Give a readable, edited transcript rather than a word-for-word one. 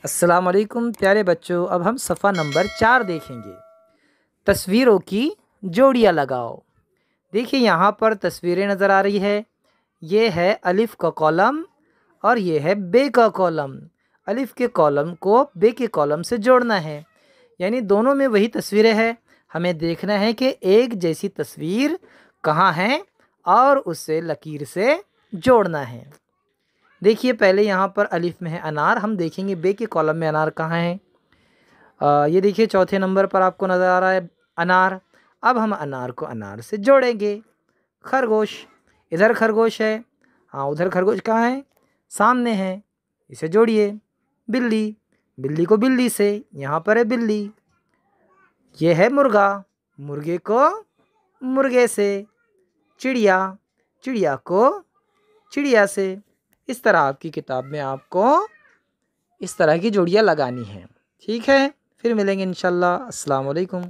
अस्सलाम वालेकुम प्यारे बच्चों, अब हम सफ़ा नंबर 4 देखेंगे। तस्वीरों की जोड़ियाँ लगाओ। देखिए यहाँ पर तस्वीरें नज़र आ रही है। ये है अलिफ़ का कॉलम और ये है बे का कॉलम। अलिफ़ के कॉलम को बे के कॉलम से जोड़ना है, यानी दोनों में वही तस्वीरें हैं। हमें देखना है कि एक जैसी तस्वीर कहाँ है और उससे लकीर से जोड़ना है। देखिए पहले यहाँ पर अलिफ़ में है अनार, हम देखेंगे बे के कॉलम में अनार कहाँ है। ये देखिए चौथे नंबर पर आपको नज़र आ रहा है अनार। अब हम अनार को अनार से जोड़ेंगे। खरगोश, इधर खरगोश है, हाँ उधर खरगोश कहाँ है, सामने है, इसे जोड़िए। बिल्ली, बिल्ली को बिल्ली से, यहाँ पर है बिल्ली। ये है मुर्गा, मुर्गे को मुर्गे से। चिड़िया, चिड़िया को चिड़िया से। इस तरह आपकी किताब में आपको इस तरह की जोड़ियाँ लगानी हैं। ठीक है, फिर मिलेंगे इंशाल्लाह। अस्सलाम वालेकुम।